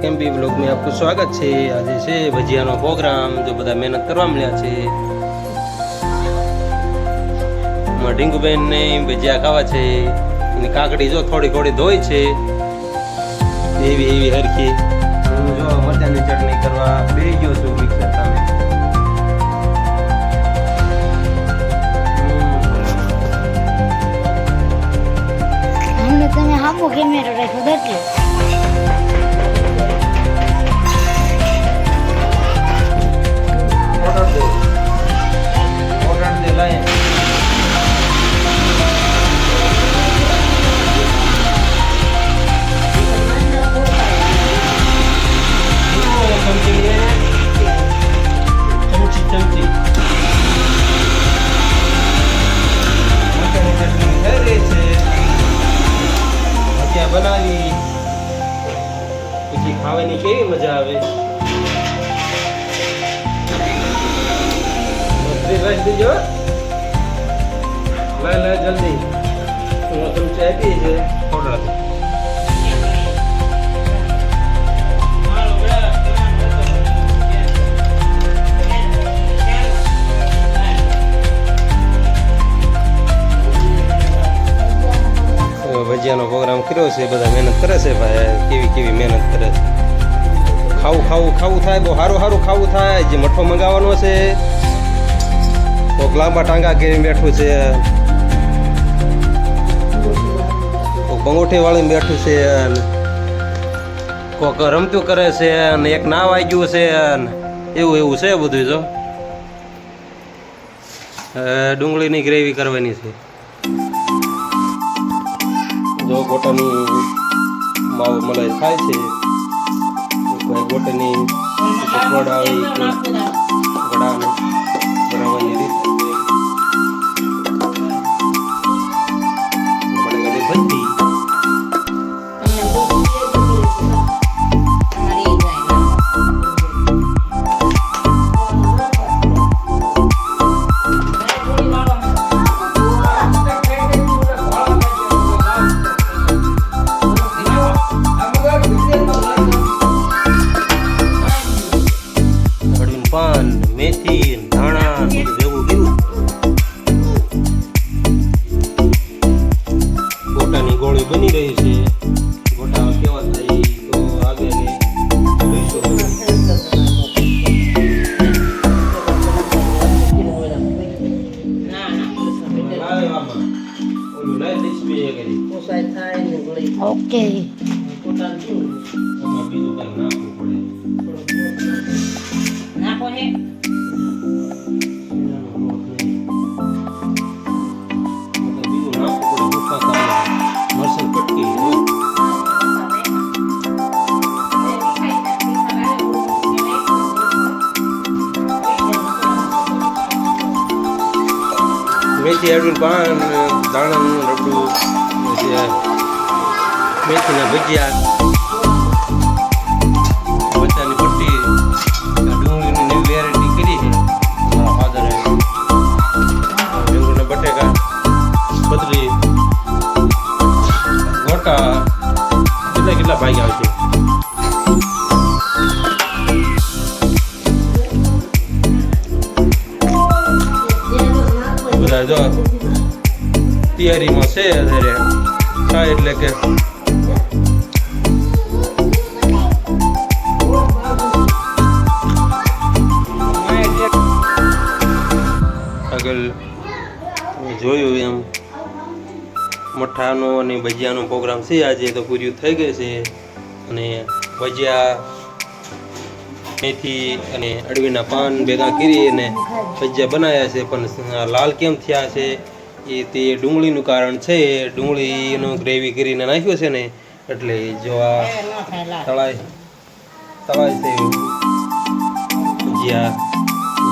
MP blog में आपको स्वागत है। आज से भजियानो प्रोग्राम जो बधा मेहनत करवा મળ્યા છે। ઢીંગુબેન ને ભજીયા ખાવા છે। એની કાકડી જો થોડી થોડી ધોઈ છે એવી એવી હરખી। હું જો મરચાની ચટણી કરવા બેસી ગયો છું મિક્સર સામે। हमने तने हामो कैमरा राख्यो એટલે ऑर्डर दे लाए बनावी પછી ખાવાની કેવી મજા આવે। મસ્તી રાખ દીજો લે લે જલ્દી હું ચમચી આપી છે ઓર્ડર ભજીયાનો પ્રોગ્રામ કર્યો છે। બધા મહેનત કરે છે ભાઈ, કેવી કેવી મહેનત કરે છે। ખાવું ખાવું ખાવું થાય, બહુ સારું સારું ખાવું થાય। જે મઠો મંગાવવાનો છે કોઈક લાંબા ટાંગા કરીને બેઠું છે, કોઈક બંગોઠી વાળીને બેઠું છે, કોઈક રમતું કરે છે અને એક નાવ આવી ગયું છે। એવું એવું છે બધું। જો ડુંગળીની ગ્રેવી કરવાની છે। જો ગોટાની માવ મલાઈ થાય છે, કોઈ ગોટાની પકોડા આવી ગળાને બનાવવાની રીત બટેકાની ભજી પાન મેથી ધાણા જેવું કેવું ગોટાની ગોળી બની રહી છે। ગોટા કેવા થાય તો આગળ ઓકે મેથી અડવીને પાન દાણાનું રબડું મેથીના ભજીયા મરચાની પટ્ટી ડુંગળીની નવી વેરાયટી કરી છે મારા ફાધરે। રીંગણના બટેકા બદરી ગોટા કેટલા કેટલા ભાઈ આવશે। બધા જો તૈયારીમાં છે અત્યારે થાય એટલે કે આગળ જોયું એમ મઠાનો અને ભજીયાનો પ્રોગ્રામ છે આજે તો પૂર્યું થઈ ગયું છે। અને ભજીયા મેથી અને અડવીના પાન ભેગા કરી અને ભજીયા બનાવ્યા છે। પણ લાલ કેમ થયા છે એ તે ડુંગળીનું કારણ છે। ડુંગળીનો ગ્રેવી કરીને નાખ્યો છે ને એટલે જો આ તળાય છે ભજીયા।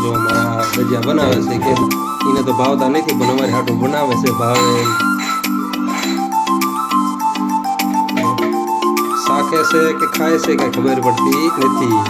જો મારા ભજીયા બનાવે છે કે એને તો ભાવતા નથી પણ અમારી હાટું બનાવે છે ભાવે શાકે છે કે ખાય છે કઈ ખબર પડતી નથી।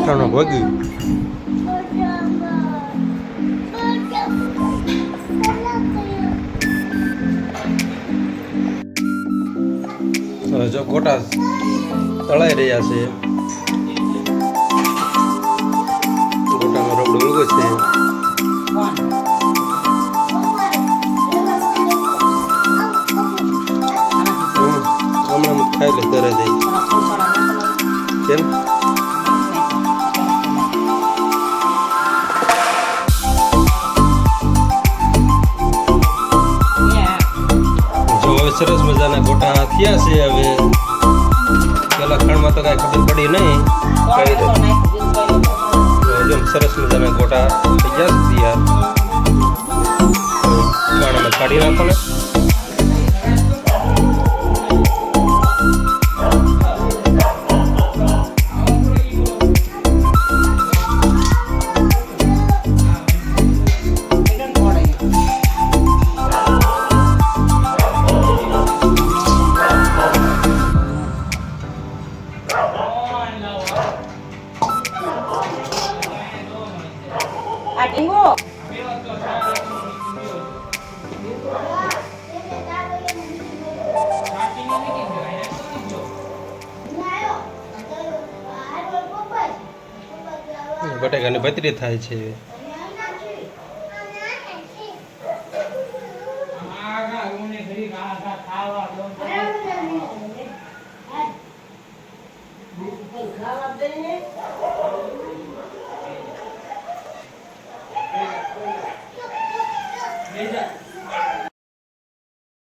ગોઠાનું ભોગ્યું. હવે જો ગોટા તળાઈ રહ્યા છે. ગોટાનો રબડો ઉલગો છે. હમણાં ખાઈ લે તરે જાય. કેમ? જો હવે સરસ મજાના ગોટા થયા છે. હવે પેલા ખણમાં તો કાંઈ ખબર પડી નહીં. જો સરસ મજાના ગોટા થઈ ગયા છે તૈયાર. ખાણામાં કાઢી નાખો ને. બટાકાની ભતરી થાય છે.